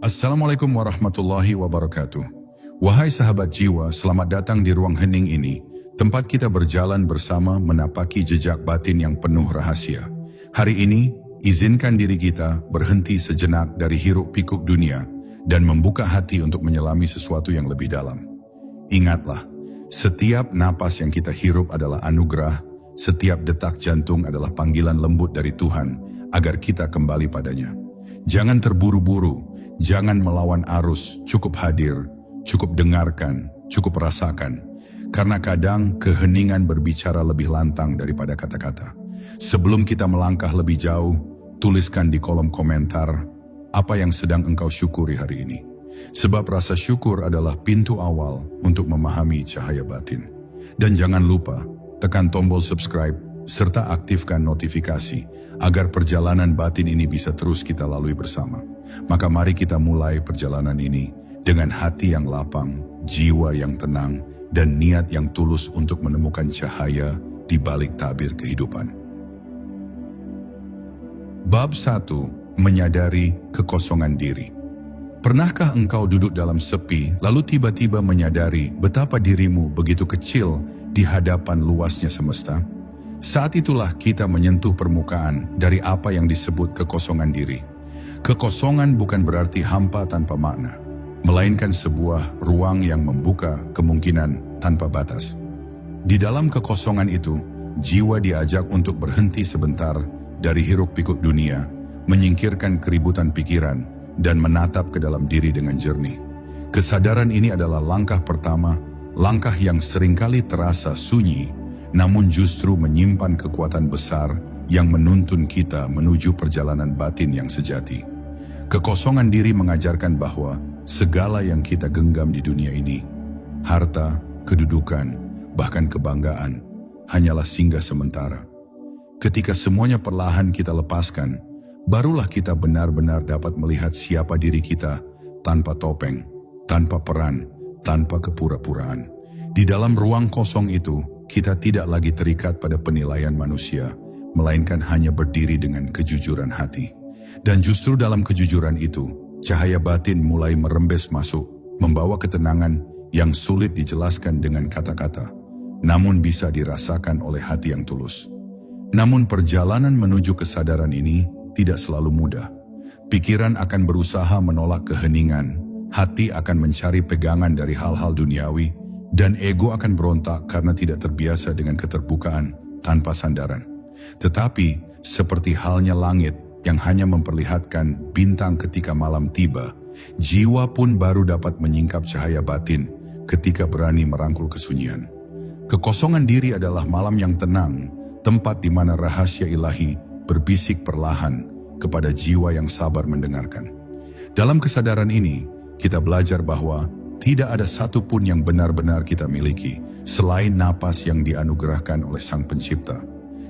Assalamualaikum warahmatullahi wabarakatuh. Wahai sahabat jiwa, selamat datang di ruang hening ini, tempat kita berjalan bersama menapaki jejak batin yang penuh rahasia. Hari ini, izinkan diri kita berhenti sejenak dari hiruk pikuk dunia dan membuka hati untuk menyelami sesuatu yang lebih dalam. Ingatlah, setiap napas yang kita hirup adalah anugerah, setiap detak jantung adalah panggilan lembut dari Tuhan agar kita kembali padanya. Jangan terburu-buru, jangan melawan arus, cukup hadir, cukup dengarkan, cukup rasakan. Karena kadang keheningan berbicara lebih lantang daripada kata-kata. Sebelum kita melangkah lebih jauh, tuliskan di kolom komentar apa yang sedang engkau syukuri hari ini. Sebab rasa syukur adalah pintu awal untuk memahami cahaya batin. Dan jangan lupa, tekan tombol subscribe serta aktifkan notifikasi agar perjalanan batin ini bisa terus kita lalui bersama. Maka mari kita mulai perjalanan ini dengan hati yang lapang, jiwa yang tenang, dan niat yang tulus untuk menemukan cahaya di balik tabir kehidupan. Bab 1. Menyadari kekosongan diri. Pernahkah engkau duduk dalam sepi, lalu tiba-tiba menyadari betapa dirimu begitu kecil di hadapan luasnya semesta? Saat itulah kita menyentuh permukaan dari apa yang disebut kekosongan diri. Kekosongan bukan berarti hampa tanpa makna, melainkan sebuah ruang yang membuka kemungkinan tanpa batas. Di dalam kekosongan itu, jiwa diajak untuk berhenti sebentar dari hiruk-pikuk dunia, menyingkirkan keributan pikiran, dan menatap ke dalam diri dengan jernih. Kesadaran ini adalah langkah pertama, langkah yang seringkali terasa sunyi, namun justru menyimpan kekuatan besar yang menuntun kita menuju perjalanan batin yang sejati. Kekosongan diri mengajarkan bahwa segala yang kita genggam di dunia ini, harta, kedudukan, bahkan kebanggaan, hanyalah singgah sementara. Ketika semuanya perlahan kita lepaskan, barulah kita benar-benar dapat melihat siapa diri kita tanpa topeng, tanpa peran, tanpa kepura-puraan. Di dalam ruang kosong itu, kita tidak lagi terikat pada penilaian manusia, melainkan hanya berdiri dengan kejujuran hati. Dan justru dalam kejujuran itu, cahaya batin mulai merembes masuk, membawa ketenangan yang sulit dijelaskan dengan kata-kata, namun bisa dirasakan oleh hati yang tulus. Namun perjalanan menuju kesadaran ini tidak selalu mudah. Pikiran akan berusaha menolak keheningan, hati akan mencari pegangan dari hal-hal duniawi, dan ego akan berontak karena tidak terbiasa dengan keterbukaan tanpa sandaran. Tetapi, seperti halnya langit yang hanya memperlihatkan bintang ketika malam tiba, jiwa pun baru dapat menyingkap cahaya batin ketika berani merangkul kesunyian. Kekosongan diri adalah malam yang tenang, tempat di mana rahasia ilahi berbisik perlahan kepada jiwa yang sabar mendengarkan. Dalam kesadaran ini, kita belajar bahwa tidak ada satupun yang benar-benar kita miliki selain napas yang dianugerahkan oleh Sang Pencipta.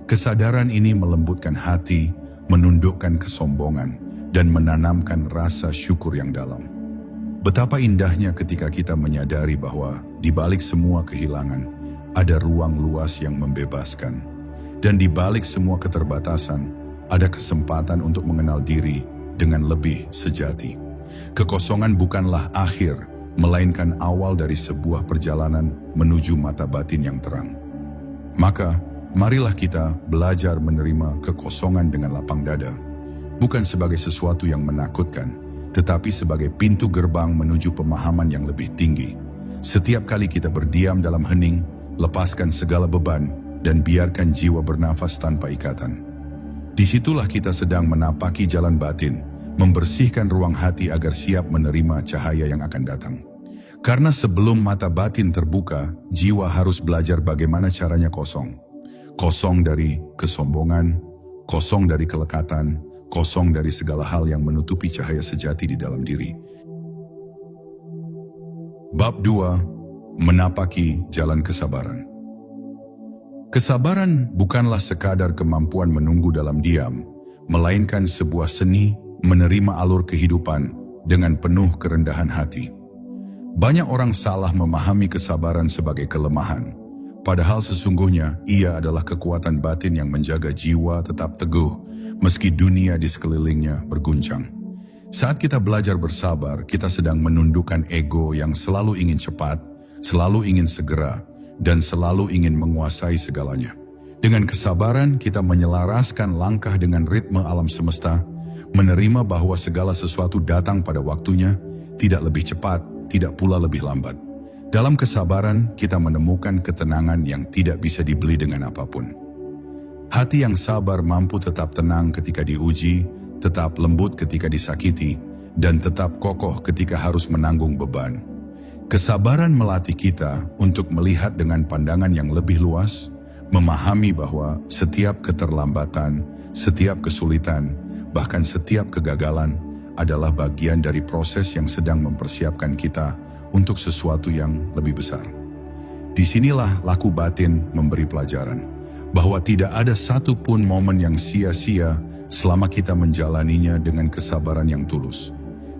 Kesadaran ini melembutkan hati, menundukkan kesombongan, dan menanamkan rasa syukur yang dalam. Betapa indahnya ketika kita menyadari bahwa di balik semua kehilangan ada ruang luas yang membebaskan, dan di balik semua keterbatasan ada kesempatan untuk mengenal diri dengan lebih sejati. Kekosongan bukanlah akhir, melainkan awal dari sebuah perjalanan menuju mata batin yang terang. Maka, marilah kita belajar menerima kekosongan dengan lapang dada, bukan sebagai sesuatu yang menakutkan, tetapi sebagai pintu gerbang menuju pemahaman yang lebih tinggi. Setiap kali kita berdiam dalam hening, lepaskan segala beban, dan biarkan jiwa bernafas tanpa ikatan. Disitulah kita sedang menapaki jalan batin, membersihkan ruang hati agar siap menerima cahaya yang akan datang. Karena sebelum mata batin terbuka, jiwa harus belajar bagaimana caranya kosong. Kosong dari kesombongan, kosong dari kelekatan, kosong dari segala hal yang menutupi cahaya sejati di dalam diri. Bab 2. Menapaki jalan kesabaran. Kesabaran bukanlah sekadar kemampuan menunggu dalam diam, melainkan sebuah seni menerima alur kehidupan dengan penuh kerendahan hati. Banyak orang salah memahami kesabaran sebagai kelemahan, padahal sesungguhnya ia adalah kekuatan batin yang menjaga jiwa tetap teguh meski dunia di sekelilingnya berguncang. Saat kita belajar bersabar, kita sedang menundukkan ego yang selalu ingin cepat, selalu ingin segera, dan selalu ingin menguasai segalanya. Dengan kesabaran, kita menyelaraskan langkah dengan ritme alam semesta, menerima bahwa segala sesuatu datang pada waktunya, tidak lebih cepat, tidak pula lebih lambat. Dalam kesabaran, kita menemukan ketenangan yang tidak bisa dibeli dengan apapun. Hati yang sabar mampu tetap tenang ketika diuji, tetap lembut ketika disakiti, dan tetap kokoh ketika harus menanggung beban. Kesabaran melatih kita untuk melihat dengan pandangan yang lebih luas, memahami bahwa setiap keterlambatan, setiap kesulitan, bahkan setiap kegagalan adalah bagian dari proses yang sedang mempersiapkan kita untuk sesuatu yang lebih besar. Disinilah laku batin memberi pelajaran, bahwa tidak ada satupun momen yang sia-sia selama kita menjalaninya dengan kesabaran yang tulus.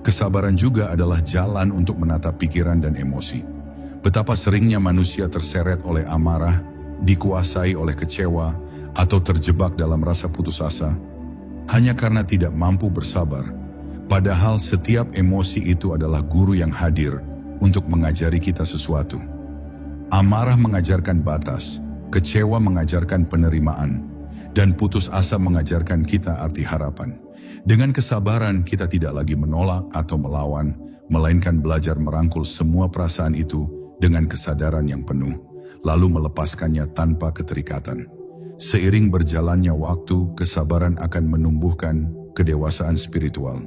Kesabaran juga adalah jalan untuk menata pikiran dan emosi. Betapa seringnya manusia terseret oleh amarah, dikuasai oleh kecewa, atau terjebak dalam rasa putus asa, hanya karena tidak mampu bersabar. Padahal setiap emosi itu adalah guru yang hadir untuk mengajari kita sesuatu. Amarah mengajarkan batas, kecewa mengajarkan penerimaan, dan putus asa mengajarkan kita arti harapan. Dengan kesabaran, kita tidak lagi menolak atau melawan, melainkan belajar merangkul semua perasaan itu dengan kesadaran yang penuh, lalu melepaskannya tanpa keterikatan. Seiring berjalannya waktu, kesabaran akan menumbuhkan kedewasaan spiritual.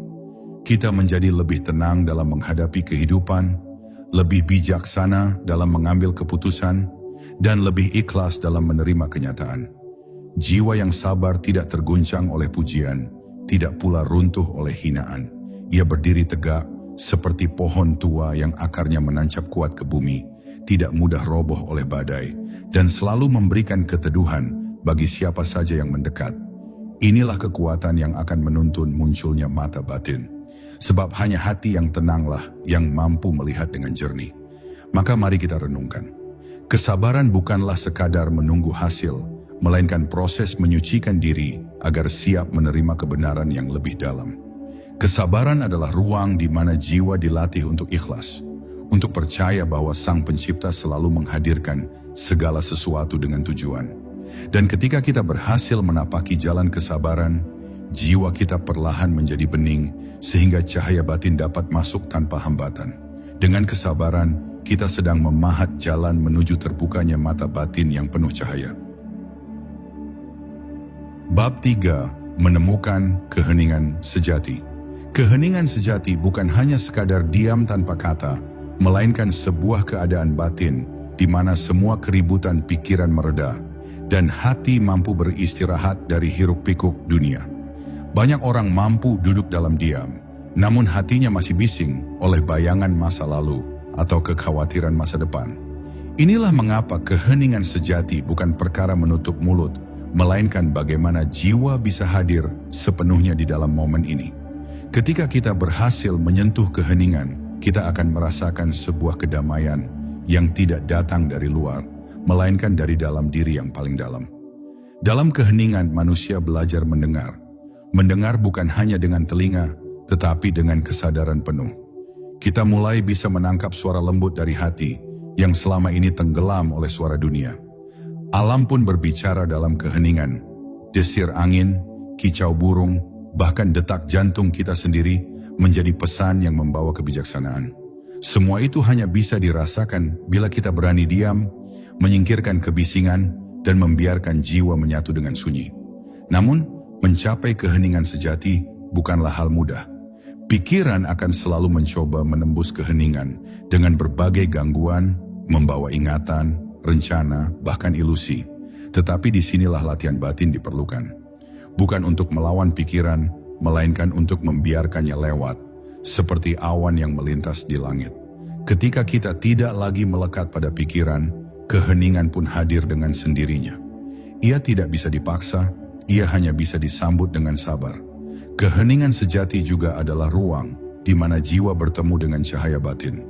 Kita menjadi lebih tenang dalam menghadapi kehidupan, lebih bijaksana dalam mengambil keputusan, dan lebih ikhlas dalam menerima kenyataan. Jiwa yang sabar tidak terguncang oleh pujian, tidak pula runtuh oleh hinaan. Ia berdiri tegak seperti pohon tua yang akarnya menancap kuat ke bumi, tidak mudah roboh oleh badai, dan selalu memberikan keteduhan bagi siapa saja yang mendekat. Inilah kekuatan yang akan menuntun munculnya mata batin. Sebab hanya hati yang tenanglah yang mampu melihat dengan jernih. Maka mari kita renungkan. Kesabaran bukanlah sekadar menunggu hasil, melainkan proses menyucikan diri agar siap menerima kebenaran yang lebih dalam. Kesabaran adalah ruang di mana jiwa dilatih untuk ikhlas, untuk percaya bahwa Sang Pencipta selalu menghadirkan segala sesuatu dengan tujuan. Dan ketika kita berhasil menapaki jalan kesabaran, jiwa kita perlahan menjadi bening sehingga cahaya batin dapat masuk tanpa hambatan. Dengan kesabaran, kita sedang memahat jalan menuju terbukanya mata batin yang penuh cahaya. Bab 3. Menemukan keheningan sejati. Keheningan sejati bukan hanya sekadar diam tanpa kata, melainkan sebuah keadaan batin di mana semua keributan pikiran mereda dan hati mampu beristirahat dari hiruk-pikuk dunia. Banyak orang mampu duduk dalam diam, namun hatinya masih bising oleh bayangan masa lalu atau kekhawatiran masa depan. Inilah mengapa keheningan sejati bukan perkara menutup mulut, melainkan bagaimana jiwa bisa hadir sepenuhnya di dalam momen ini. Ketika kita berhasil menyentuh keheningan, kita akan merasakan sebuah kedamaian yang tidak datang dari luar, melainkan dari dalam diri yang paling dalam. Dalam keheningan, manusia belajar mendengar. Mendengar bukan hanya dengan telinga, tetapi dengan kesadaran penuh. Kita mulai bisa menangkap suara lembut dari hati yang selama ini tenggelam oleh suara dunia. Alam pun berbicara dalam keheningan. Desir angin, kicau burung, bahkan detak jantung kita sendiri menjadi pesan yang membawa kebijaksanaan. Semua itu hanya bisa dirasakan bila kita berani diam, menyingkirkan kebisingan, dan membiarkan jiwa menyatu dengan sunyi. Namun, mencapai keheningan sejati bukanlah hal mudah. Pikiran akan selalu mencoba menembus keheningan dengan berbagai gangguan, membawa ingatan, rencana, bahkan ilusi. Tetapi disinilah latihan batin diperlukan. Bukan untuk melawan pikiran, melainkan untuk membiarkannya lewat, seperti awan yang melintas di langit. Ketika kita tidak lagi melekat pada pikiran, keheningan pun hadir dengan sendirinya. Ia tidak bisa dipaksa, ia hanya bisa disambut dengan sabar. Keheningan sejati juga adalah ruang di mana jiwa bertemu dengan cahaya batin.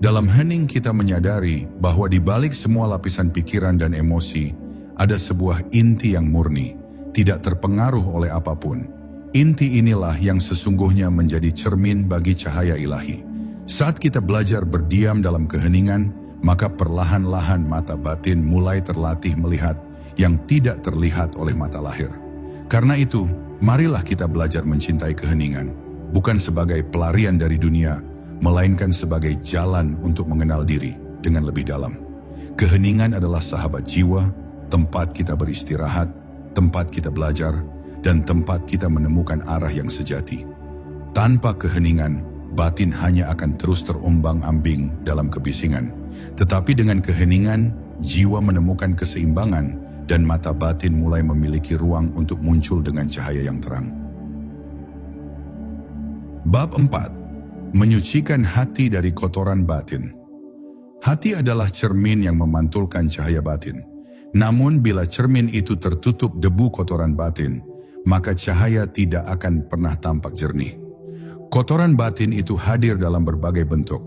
Dalam hening kita menyadari bahwa di balik semua lapisan pikiran dan emosi, ada sebuah inti yang murni, tidak terpengaruh oleh apapun. Inti inilah yang sesungguhnya menjadi cermin bagi cahaya ilahi. Saat kita belajar berdiam dalam keheningan, maka perlahan-lahan mata batin mulai terlatih melihat yang tidak terlihat oleh mata lahir. Karena itu, marilah kita belajar mencintai keheningan, bukan sebagai pelarian dari dunia, melainkan sebagai jalan untuk mengenal diri dengan lebih dalam. Keheningan adalah sahabat jiwa, tempat kita beristirahat, tempat kita belajar, dan tempat kita menemukan arah yang sejati. Tanpa keheningan, batin hanya akan terus terombang-ambing dalam kebisingan. Tetapi dengan keheningan, jiwa menemukan keseimbangan dan mata batin mulai memiliki ruang untuk muncul dengan cahaya yang terang. Bab 4. Menyucikan hati dari kotoran batin. Hati adalah cermin yang memantulkan cahaya batin. Namun bila cermin itu tertutup debu kotoran batin, maka cahaya tidak akan pernah tampak jernih. Kotoran batin itu hadir dalam berbagai bentuk.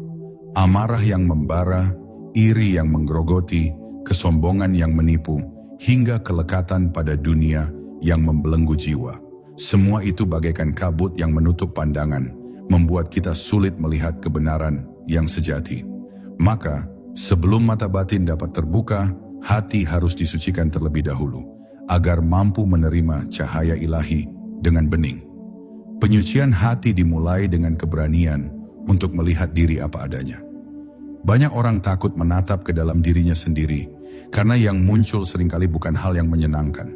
Amarah yang membara, iri yang menggerogoti, kesombongan yang menipu, hingga kelekatan pada dunia yang membelenggu jiwa. Semua itu bagaikan kabut yang menutup pandangan, membuat kita sulit melihat kebenaran yang sejati. Maka, sebelum mata batin dapat terbuka, hati harus disucikan terlebih dahulu, agar mampu menerima cahaya ilahi dengan bening. Penyucian hati dimulai dengan keberanian untuk melihat diri apa adanya. Banyak orang takut menatap ke dalam dirinya sendiri, karena yang muncul seringkali bukan hal yang menyenangkan.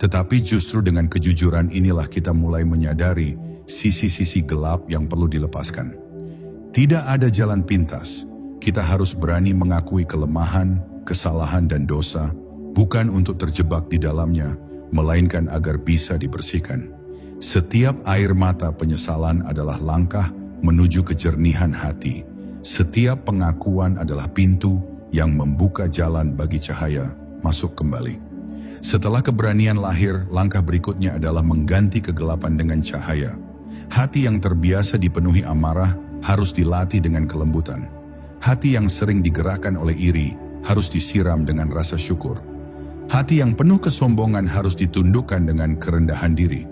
Tetapi justru dengan kejujuran inilah kita mulai menyadari sisi-sisi gelap yang perlu dilepaskan. Tidak ada jalan pintas, kita harus berani mengakui kelemahan, kesalahan dan dosa, bukan untuk terjebak di dalamnya, melainkan agar bisa dibersihkan. Setiap air mata penyesalan adalah langkah menuju kejernihan hati. Setiap pengakuan adalah pintu yang membuka jalan bagi cahaya masuk kembali. Setelah keberanian lahir, langkah berikutnya adalah mengganti kegelapan dengan cahaya. Hati yang terbiasa dipenuhi amarah harus dilatih dengan kelembutan. Hati yang sering digerakkan oleh iri harus disiram dengan rasa syukur. Hati yang penuh kesombongan harus ditundukkan dengan kerendahan diri.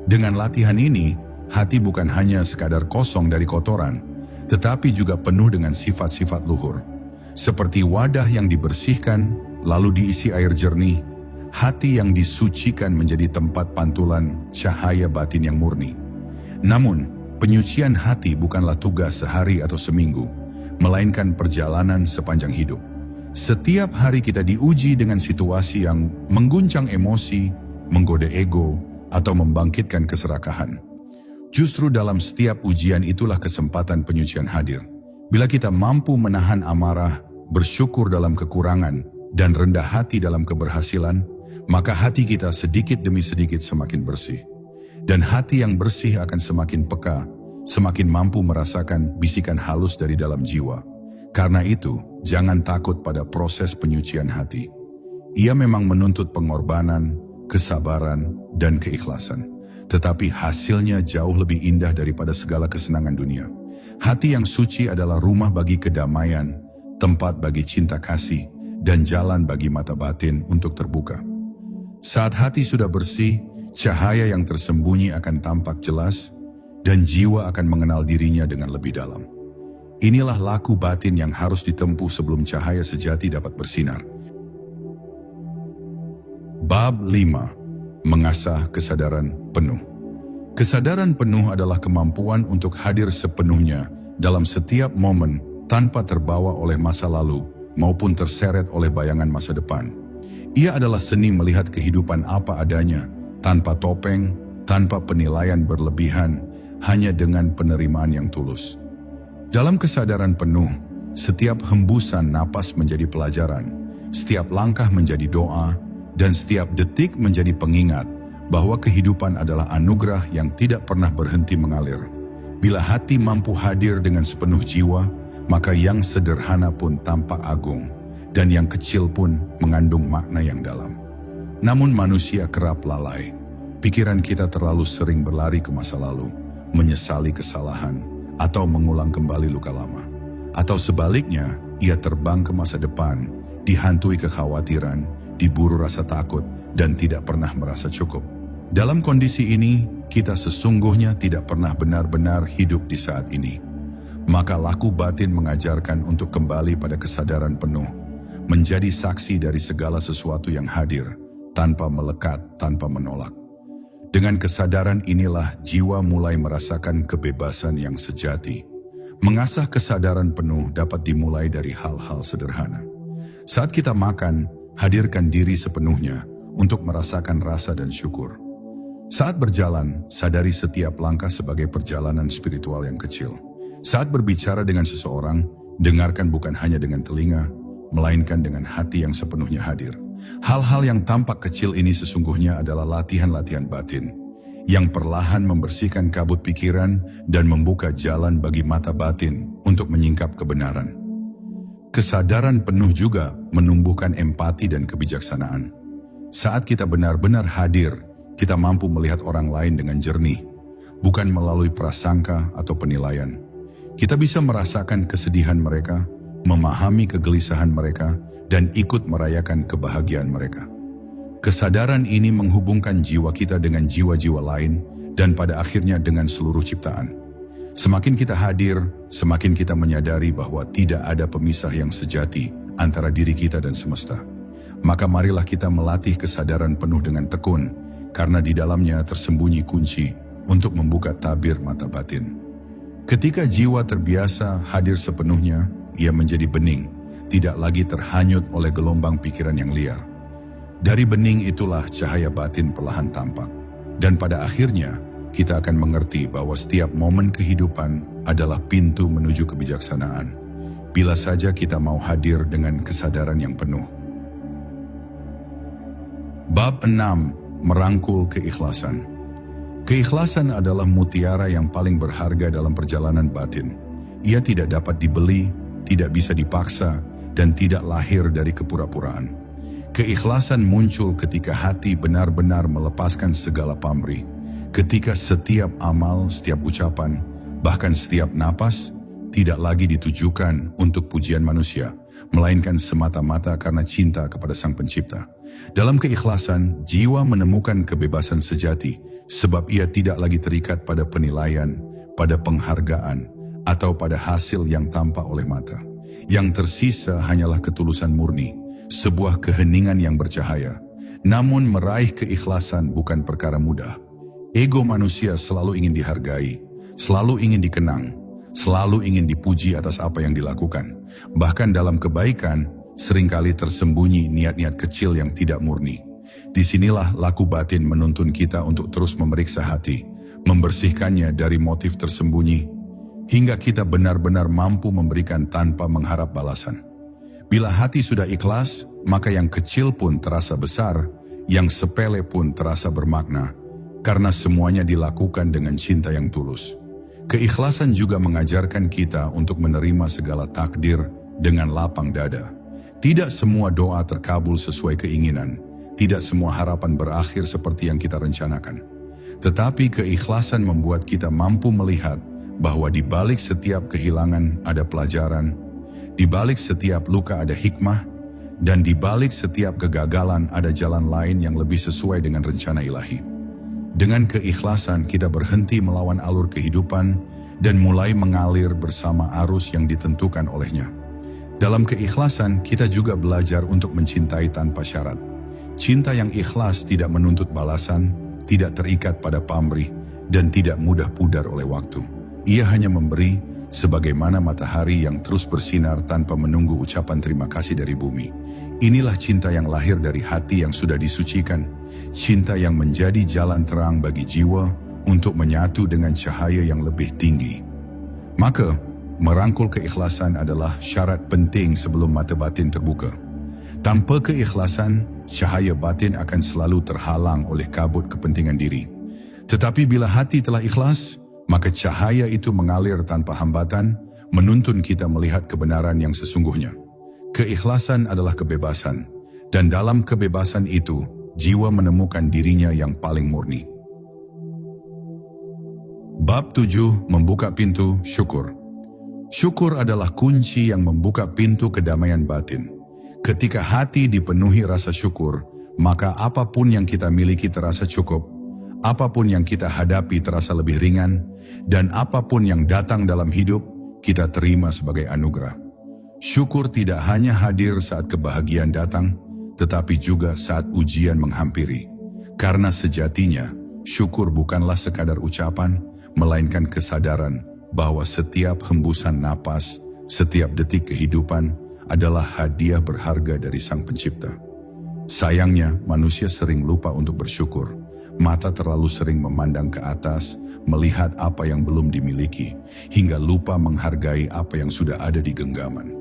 Dengan latihan ini, hati bukan hanya sekadar kosong dari kotoran, tetapi juga penuh dengan sifat-sifat luhur. Seperti wadah yang dibersihkan, lalu diisi air jernih, hati yang disucikan menjadi tempat pantulan cahaya batin yang murni. Namun, penyucian hati bukanlah tugas sehari atau seminggu, melainkan perjalanan sepanjang hidup. Setiap hari kita diuji dengan situasi yang mengguncang emosi, menggoda ego, atau membangkitkan keserakahan. Justru dalam setiap ujian itulah kesempatan penyucian hadir. Bila kita mampu menahan amarah, bersyukur dalam kekurangan, dan rendah hati dalam keberhasilan, maka hati kita sedikit demi sedikit semakin bersih. Dan hati yang bersih akan semakin peka, semakin mampu merasakan bisikan halus dari dalam jiwa. Karena itu, jangan takut pada proses penyucian hati. Ia memang menuntut pengorbanan, kesabaran, dan keikhlasan. Tetapi hasilnya jauh lebih indah daripada segala kesenangan dunia. Hati yang suci adalah rumah bagi kedamaian, tempat bagi cinta kasih, dan jalan bagi mata batin untuk terbuka. Saat hati sudah bersih, cahaya yang tersembunyi akan tampak jelas, dan jiwa akan mengenal dirinya dengan lebih dalam. Inilah laku batin yang harus ditempuh sebelum cahaya sejati dapat bersinar. Bab 5. Mengasah kesadaran penuh. Kesadaran penuh adalah kemampuan untuk hadir sepenuhnya dalam setiap momen tanpa terbawa oleh masa lalu maupun terseret oleh bayangan masa depan. Ia adalah seni melihat kehidupan apa adanya, tanpa topeng, tanpa penilaian berlebihan, hanya dengan penerimaan yang tulus. Dalam kesadaran penuh, setiap hembusan napas menjadi pelajaran, setiap langkah menjadi doa, dan setiap detik menjadi pengingat bahwa kehidupan adalah anugerah yang tidak pernah berhenti mengalir. Bila hati mampu hadir dengan sepenuh jiwa, maka yang sederhana pun tampak agung, dan yang kecil pun mengandung makna yang dalam. Namun manusia kerap lalai. Pikiran kita terlalu sering berlari ke masa lalu, menyesali kesalahan, atau mengulang kembali luka lama. Atau sebaliknya, ia terbang ke masa depan, dihantui kekhawatiran, diburu rasa takut, dan tidak pernah merasa cukup. Dalam kondisi ini, kita sesungguhnya tidak pernah benar-benar hidup di saat ini. Maka laku batin mengajarkan untuk kembali pada kesadaran penuh, menjadi saksi dari segala sesuatu yang hadir, tanpa melekat, tanpa menolak. Dengan kesadaran inilah jiwa mulai merasakan kebebasan yang sejati. Mengasah kesadaran penuh dapat dimulai dari hal-hal sederhana. Saat kita makan, hadirkan diri sepenuhnya untuk merasakan rasa dan syukur. Saat berjalan, sadari setiap langkah sebagai perjalanan spiritual yang kecil. Saat berbicara dengan seseorang, dengarkan bukan hanya dengan telinga, melainkan dengan hati yang sepenuhnya hadir. Hal-hal yang tampak kecil ini sesungguhnya adalah latihan-latihan batin, yang perlahan membersihkan kabut pikiran dan membuka jalan bagi mata batin untuk menyingkap kebenaran. Kesadaran penuh juga menumbuhkan empati dan kebijaksanaan. Saat kita benar-benar hadir, kita mampu melihat orang lain dengan jernih, bukan melalui prasangka atau penilaian. Kita bisa merasakan kesedihan mereka, memahami kegelisahan mereka, dan ikut merayakan kebahagiaan mereka. Kesadaran ini menghubungkan jiwa kita dengan jiwa-jiwa lain, dan pada akhirnya dengan seluruh ciptaan. Semakin kita hadir, semakin kita menyadari bahwa tidak ada pemisah yang sejati antara diri kita dan semesta. Maka marilah kita melatih kesadaran penuh dengan tekun, karena di dalamnya tersembunyi kunci untuk membuka tabir mata batin. Ketika jiwa terbiasa hadir sepenuhnya, ia menjadi bening, tidak lagi terhanyut oleh gelombang pikiran yang liar. Dari bening itulah cahaya batin perlahan tampak. Dan pada akhirnya, kita akan mengerti bahwa setiap momen kehidupan adalah pintu menuju kebijaksanaan. Bila saja kita mau hadir dengan kesadaran yang penuh. Bab 6. Merangkul keikhlasan. Keikhlasan adalah mutiara yang paling berharga dalam perjalanan batin. Ia tidak dapat dibeli, tidak bisa dipaksa, dan tidak lahir dari kepura-puraan. Keikhlasan muncul ketika hati benar-benar melepaskan segala pamrih. Ketika setiap amal, setiap ucapan, bahkan setiap napas, tidak lagi ditujukan untuk pujian manusia, melainkan semata-mata karena cinta kepada Sang Pencipta. Dalam keikhlasan, jiwa menemukan kebebasan sejati, sebab ia tidak lagi terikat pada penilaian, pada penghargaan, atau pada hasil yang tampak oleh mata. Yang tersisa hanyalah ketulusan murni, sebuah keheningan yang bercahaya. Namun meraih keikhlasan bukan perkara mudah. Ego manusia selalu ingin dihargai, selalu ingin dikenang, selalu ingin dipuji atas apa yang dilakukan. Bahkan dalam kebaikan, seringkali tersembunyi niat-niat kecil yang tidak murni. Disinilah laku batin menuntun kita untuk terus memeriksa hati, membersihkannya dari motif tersembunyi, hingga kita benar-benar mampu memberikan tanpa mengharap balasan. Bila hati sudah ikhlas, maka yang kecil pun terasa besar, yang sepele pun terasa bermakna, karena semuanya dilakukan dengan cinta yang tulus. Keikhlasan juga mengajarkan kita untuk menerima segala takdir dengan lapang dada. Tidak semua doa terkabul sesuai keinginan, tidak semua harapan berakhir seperti yang kita rencanakan. Tetapi keikhlasan membuat kita mampu melihat bahwa di balik setiap kehilangan ada pelajaran, di balik setiap luka ada hikmah, dan di balik setiap kegagalan ada jalan lain yang lebih sesuai dengan rencana ilahi. Dengan keikhlasan kita berhenti melawan alur kehidupan dan mulai mengalir bersama arus yang ditentukan olehnya. Dalam keikhlasan kita juga belajar untuk mencintai tanpa syarat. Cinta yang ikhlas tidak menuntut balasan, tidak terikat pada pamrih, dan tidak mudah pudar oleh waktu. Ia hanya memberi sebagaimana matahari yang terus bersinar tanpa menunggu ucapan terima kasih dari bumi. Inilah cinta yang lahir dari hati yang sudah disucikan, cinta yang menjadi jalan terang bagi jiwa untuk menyatu dengan cahaya yang lebih tinggi. Maka, merangkul keikhlasan adalah syarat penting sebelum mata batin terbuka. Tanpa keikhlasan, cahaya batin akan selalu terhalang oleh kabut kepentingan diri. Tetapi bila hati telah ikhlas, maka cahaya itu mengalir tanpa hambatan, menuntun kita melihat kebenaran yang sesungguhnya. Keikhlasan adalah kebebasan, dan dalam kebebasan itu, jiwa menemukan dirinya yang paling murni. Bab 7. Membuka pintu syukur. Syukur adalah kunci yang membuka pintu kedamaian batin. Ketika hati dipenuhi rasa syukur, maka apapun yang kita miliki terasa cukup. Apapun yang kita hadapi terasa lebih ringan, dan apapun yang datang dalam hidup, kita terima sebagai anugerah. Syukur tidak hanya hadir saat kebahagiaan datang, tetapi juga saat ujian menghampiri. Karena sejatinya, syukur bukanlah sekadar ucapan, melainkan kesadaran bahwa setiap hembusan napas, setiap detik kehidupan adalah hadiah berharga dari Sang Pencipta. Sayangnya, manusia sering lupa untuk bersyukur. Mata terlalu sering memandang ke atas, melihat apa yang belum dimiliki, hingga lupa menghargai apa yang sudah ada di genggaman.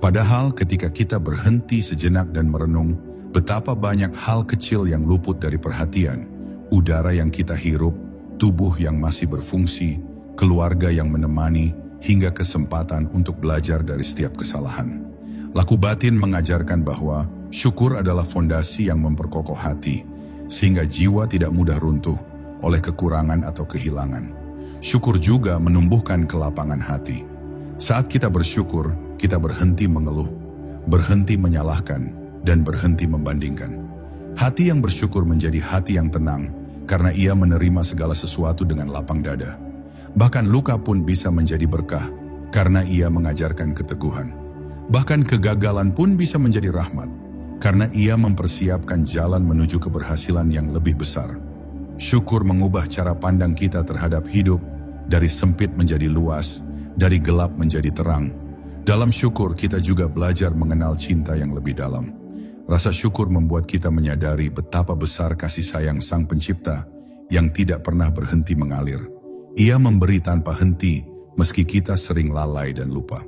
Padahal ketika kita berhenti sejenak dan merenung, betapa banyak hal kecil yang luput dari perhatian, udara yang kita hirup, tubuh yang masih berfungsi, keluarga yang menemani, hingga kesempatan untuk belajar dari setiap kesalahan. Laku batin mengajarkan bahwa syukur adalah fondasi yang memperkokoh hati, sehingga jiwa tidak mudah runtuh oleh kekurangan atau kehilangan. Syukur juga menumbuhkan kelapangan hati. Saat kita bersyukur, kita berhenti mengeluh, berhenti menyalahkan, dan berhenti membandingkan. Hati yang bersyukur menjadi hati yang tenang, karena ia menerima segala sesuatu dengan lapang dada. Bahkan luka pun bisa menjadi berkah, karena ia mengajarkan keteguhan. Bahkan kegagalan pun bisa menjadi rahmat, karena ia mempersiapkan jalan menuju keberhasilan yang lebih besar. Syukur mengubah cara pandang kita terhadap hidup, dari sempit menjadi luas, dari gelap menjadi terang. Dalam syukur kita juga belajar mengenal cinta yang lebih dalam. Rasa syukur membuat kita menyadari betapa besar kasih sayang Sang Pencipta yang tidak pernah berhenti mengalir. Ia memberi tanpa henti, meski kita sering lalai dan lupa.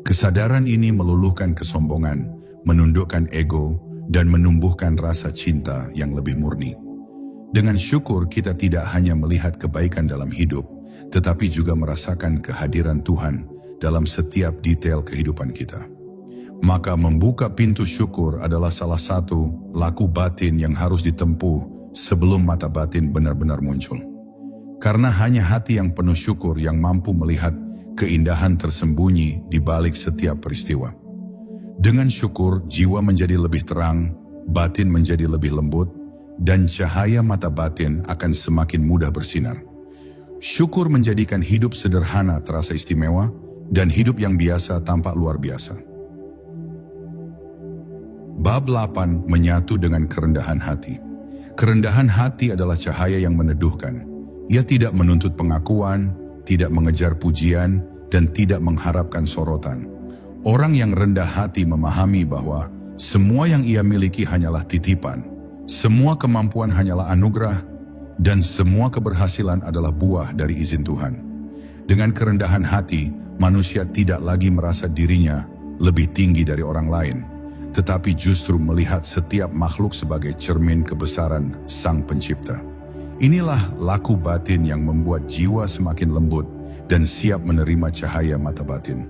Kesadaran ini meluluhkan kesombongan, menundukkan ego, dan menumbuhkan rasa cinta yang lebih murni. Dengan syukur kita tidak hanya melihat kebaikan dalam hidup, tetapi juga merasakan kehadiran Tuhan dalam setiap detail kehidupan kita. Maka membuka pintu syukur adalah salah satu laku batin yang harus ditempuh sebelum mata batin benar-benar muncul. Karena hanya hati yang penuh syukur yang mampu melihat keindahan tersembunyi di balik setiap peristiwa. Dengan syukur, jiwa menjadi lebih terang, batin menjadi lebih lembut, dan cahaya mata batin akan semakin mudah bersinar. Syukur menjadikan hidup sederhana terasa istimewa, dan hidup yang biasa tampak luar biasa. Bab 8 menyatu dengan kerendahan hati. Kerendahan hati adalah cahaya yang meneduhkan. Ia tidak menuntut pengakuan, tidak mengejar pujian, dan tidak mengharapkan sorotan. Orang yang rendah hati memahami bahwa semua yang ia miliki hanyalah titipan, semua kemampuan hanyalah anugerah, dan semua keberhasilan adalah buah dari izin Tuhan. Dengan kerendahan hati, manusia tidak lagi merasa dirinya lebih tinggi dari orang lain, tetapi justru melihat setiap makhluk sebagai cermin kebesaran Sang Pencipta. Inilah laku batin yang membuat jiwa semakin lembut dan siap menerima cahaya mata batin.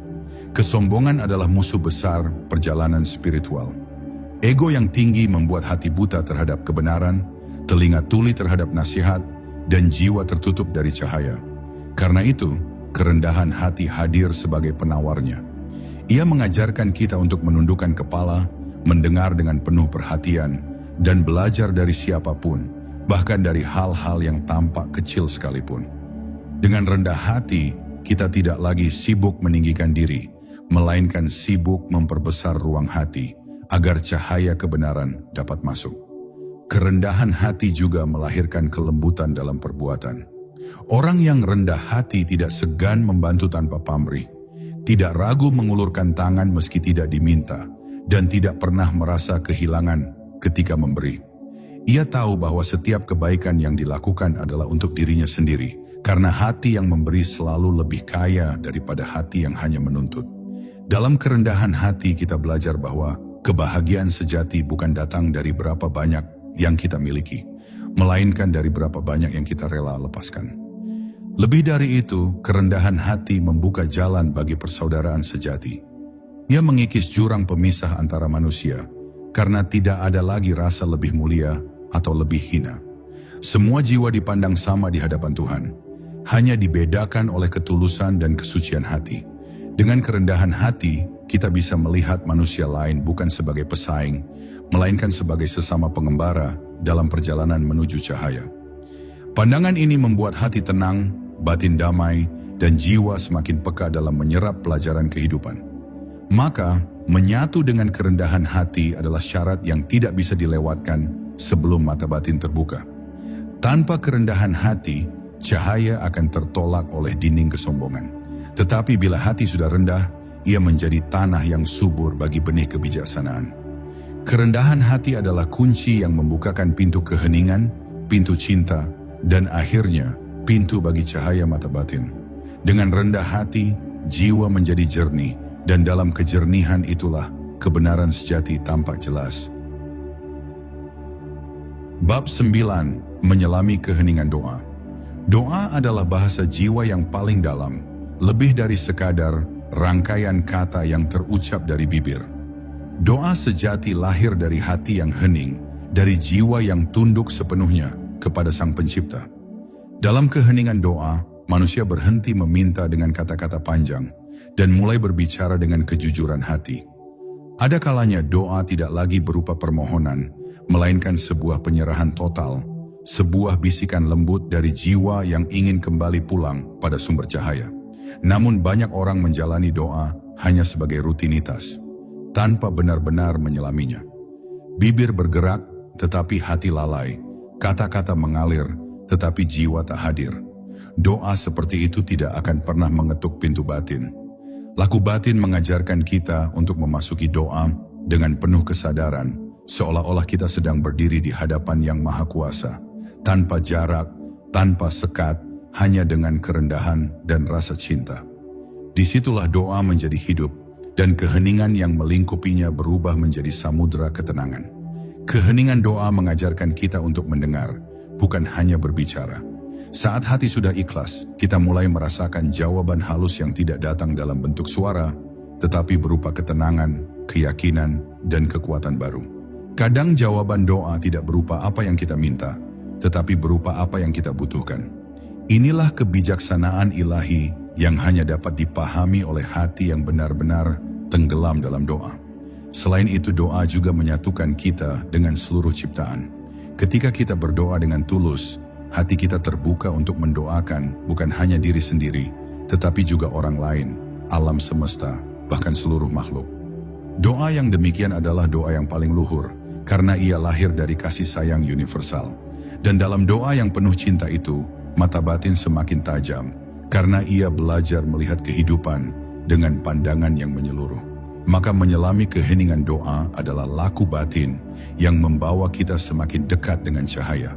Kesombongan adalah musuh besar perjalanan spiritual. Ego yang tinggi membuat hati buta terhadap kebenaran, telinga tuli terhadap nasihat, dan jiwa tertutup dari cahaya. Karena itu, kerendahan hati hadir sebagai penawarnya. Ia mengajarkan kita untuk menundukkan kepala, mendengar dengan penuh perhatian, dan belajar dari siapapun, bahkan dari hal-hal yang tampak kecil sekalipun. Dengan rendah hati, kita tidak lagi sibuk meninggikan diri, melainkan sibuk memperbesar ruang hati, agar cahaya kebenaran dapat masuk. Kerendahan hati juga melahirkan kelembutan dalam perbuatan. Orang yang rendah hati tidak segan membantu tanpa pamrih, tidak ragu mengulurkan tangan meski tidak diminta, dan tidak pernah merasa kehilangan ketika memberi. Ia tahu bahwa setiap kebaikan yang dilakukan adalah untuk dirinya sendiri, karena hati yang memberi selalu lebih kaya daripada hati yang hanya menuntut. Dalam kerendahan hati kita belajar bahwa kebahagiaan sejati bukan datang dari berapa banyak yang kita miliki, melainkan dari berapa banyak yang kita rela lepaskan. Lebih dari itu, kerendahan hati membuka jalan bagi persaudaraan sejati. Ia mengikis jurang pemisah antara manusia, karena tidak ada lagi rasa lebih mulia atau lebih hina. Semua jiwa dipandang sama di hadapan Tuhan, hanya dibedakan oleh ketulusan dan kesucian hati. Dengan kerendahan hati, kita bisa melihat manusia lain bukan sebagai pesaing, melainkan sebagai sesama pengembara dalam perjalanan menuju cahaya. Pandangan ini membuat hati tenang, batin damai, dan jiwa semakin peka dalam menyerap pelajaran kehidupan. Maka, menyatu dengan kerendahan hati adalah syarat yang tidak bisa dilewatkan sebelum mata batin terbuka. Tanpa kerendahan hati, cahaya akan tertolak oleh dinding kesombongan. Tetapi bila hati sudah rendah, ia menjadi tanah yang subur bagi benih kebijaksanaan. Kerendahan hati adalah kunci yang membukakan pintu keheningan, pintu cinta, dan akhirnya pintu bagi cahaya mata batin. Dengan rendah hati, jiwa menjadi jernih, dan dalam kejernihan itulah kebenaran sejati tampak jelas. Bab 9. Menyelami keheningan doa. Doa adalah bahasa jiwa yang paling dalam, lebih dari sekadar rangkaian kata yang terucap dari bibir. Doa sejati lahir dari hati yang hening, dari jiwa yang tunduk sepenuhnya kepada Sang Pencipta. Dalam keheningan doa, manusia berhenti meminta dengan kata-kata panjang dan mulai berbicara dengan kejujuran hati. Ada kalanya doa tidak lagi berupa permohonan, melainkan sebuah penyerahan total, sebuah bisikan lembut dari jiwa yang ingin kembali pulang pada sumber cahaya. Namun banyak orang menjalani doa hanya sebagai rutinitas, tanpa benar-benar menyelaminya. Bibir bergerak, tetapi hati lalai. Kata-kata mengalir, tetapi jiwa tak hadir. Doa seperti itu tidak akan pernah mengetuk pintu batin. Laku batin mengajarkan kita untuk memasuki doa dengan penuh kesadaran, seolah-olah kita sedang berdiri di hadapan Yang Maha Kuasa, tanpa jarak, tanpa sekat, hanya dengan kerendahan dan rasa cinta. Disitulah doa menjadi hidup, dan keheningan yang melingkupinya berubah menjadi samudera ketenangan. Keheningan doa mengajarkan kita untuk mendengar, bukan hanya berbicara. Saat hati sudah ikhlas, kita mulai merasakan jawaban halus yang tidak datang dalam bentuk suara, tetapi berupa ketenangan, keyakinan, dan kekuatan baru. Kadang jawaban doa tidak berupa apa yang kita minta, tetapi berupa apa yang kita butuhkan. Inilah kebijaksanaan ilahi yang hanya dapat dipahami oleh hati yang benar-benar tenggelam dalam doa. Selain itu, doa juga menyatukan kita dengan seluruh ciptaan. Ketika kita berdoa dengan tulus, hati kita terbuka untuk mendoakan bukan hanya diri sendiri, tetapi juga orang lain, alam semesta, bahkan seluruh makhluk. Doa yang demikian adalah doa yang paling luhur, karena ia lahir dari kasih sayang universal. Dan dalam doa yang penuh cinta itu, mata batin semakin tajam, karena ia belajar melihat kehidupan dengan pandangan yang menyeluruh. Maka menyelami keheningan doa adalah laku batin yang membawa kita semakin dekat dengan cahaya.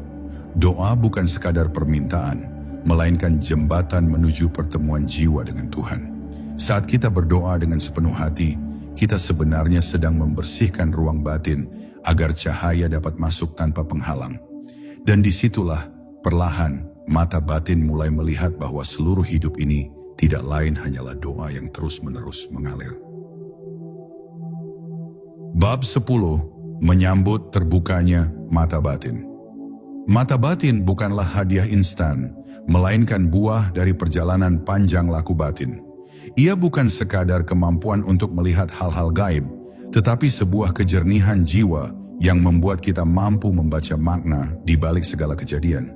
Doa bukan sekadar permintaan, melainkan jembatan menuju pertemuan jiwa dengan Tuhan. Saat kita berdoa dengan sepenuh hati, kita sebenarnya sedang membersihkan ruang batin agar cahaya dapat masuk tanpa penghalang. Dan disitulah perlahan mata batin mulai melihat bahwa seluruh hidup ini tidak lain hanyalah doa yang terus-menerus mengalir. Bab 10. Menyambut terbukanya mata batin. Mata batin bukanlah hadiah instan, melainkan buah dari perjalanan panjang laku batin. Ia bukan sekadar kemampuan untuk melihat hal-hal gaib, tetapi sebuah kejernihan jiwa yang membuat kita mampu membaca makna di balik segala kejadian.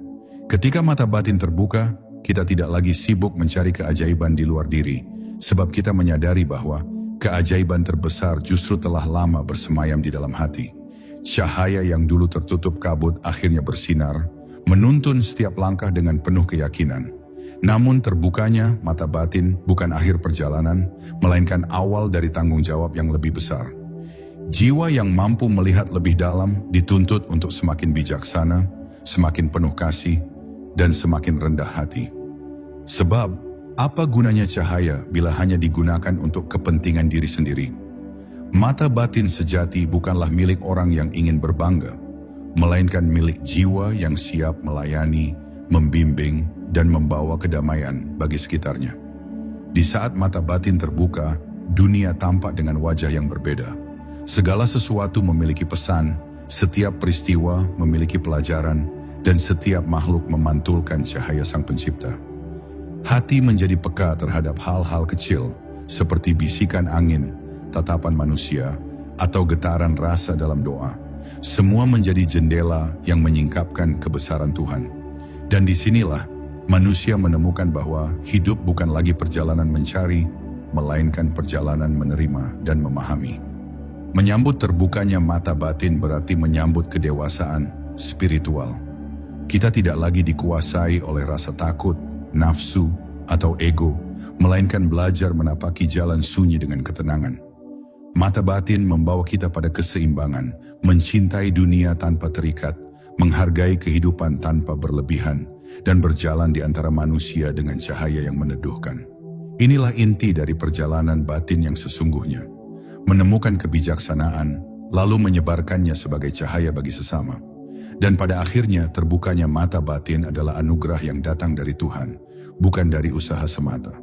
Ketika mata batin terbuka, kita tidak lagi sibuk mencari keajaiban di luar diri, sebab kita menyadari bahwa keajaiban terbesar justru telah lama bersemayam di dalam hati. Cahaya yang dulu tertutup kabut akhirnya bersinar, menuntun setiap langkah dengan penuh keyakinan. Namun terbukanya mata batin bukan akhir perjalanan, melainkan awal dari tanggung jawab yang lebih besar. Jiwa yang mampu melihat lebih dalam dituntut untuk semakin bijaksana, semakin penuh kasih, dan semakin rendah hati. Sebab, apa gunanya cahaya bila hanya digunakan untuk kepentingan diri sendiri? Mata batin sejati bukanlah milik orang yang ingin berbangga, melainkan milik jiwa yang siap melayani, membimbing, dan membawa kedamaian bagi sekitarnya. Di saat mata batin terbuka, dunia tampak dengan wajah yang berbeda. Segala sesuatu memiliki pesan, setiap peristiwa memiliki pelajaran, dan setiap makhluk memantulkan cahaya Sang Pencipta. Hati menjadi peka terhadap hal-hal kecil, seperti bisikan angin, tatapan manusia, atau getaran rasa dalam doa. Semua menjadi jendela yang menyingkapkan kebesaran Tuhan. Dan disinilah manusia menemukan bahwa hidup bukan lagi perjalanan mencari, melainkan perjalanan menerima dan memahami. Menyambut terbukanya mata batin berarti menyambut kedewasaan spiritual. Kita tidak lagi dikuasai oleh rasa takut, nafsu, atau ego, melainkan belajar menapaki jalan sunyi dengan ketenangan. Mata batin membawa kita pada keseimbangan, mencintai dunia tanpa terikat, menghargai kehidupan tanpa berlebihan, dan berjalan di antara manusia dengan cahaya yang meneduhkan. Inilah inti dari perjalanan batin yang sesungguhnya. Menemukan kebijaksanaan, lalu menyebarkannya sebagai cahaya bagi sesama. Dan pada akhirnya terbukanya mata batin adalah anugerah yang datang dari Tuhan, bukan dari usaha semata.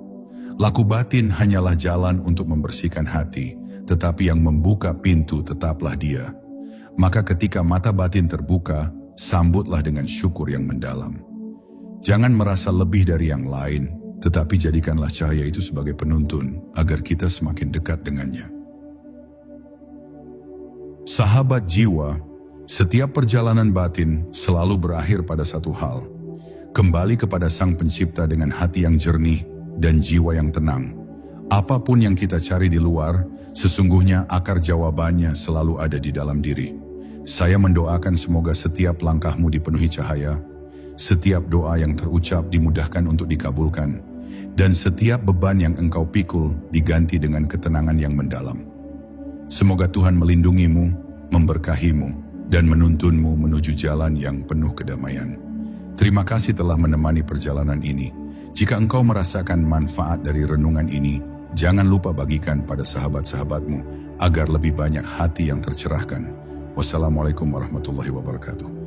Laku batin hanyalah jalan untuk membersihkan hati, tetapi yang membuka pintu tetaplah Dia. Maka ketika mata batin terbuka, sambutlah dengan syukur yang mendalam. Jangan merasa lebih dari yang lain, tetapi jadikanlah cahaya itu sebagai penuntun agar kita semakin dekat dengannya. Sahabat jiwa, setiap perjalanan batin selalu berakhir pada satu hal. Kembali kepada Sang Pencipta dengan hati yang jernih dan jiwa yang tenang. Apapun yang kita cari di luar, sesungguhnya akar jawabannya selalu ada di dalam diri. Saya mendoakan semoga setiap langkahmu dipenuhi cahaya, setiap doa yang terucap dimudahkan untuk dikabulkan, dan setiap beban yang engkau pikul diganti dengan ketenangan yang mendalam. Semoga Tuhan melindungimu, memberkahimu, dan menuntunmu menuju jalan yang penuh kedamaian. Terima kasih telah menemani perjalanan ini. Jika engkau merasakan manfaat dari renungan ini, jangan lupa bagikan pada sahabat-sahabatmu agar lebih banyak hati yang tercerahkan. Wassalamualaikum warahmatullahi wabarakatuh.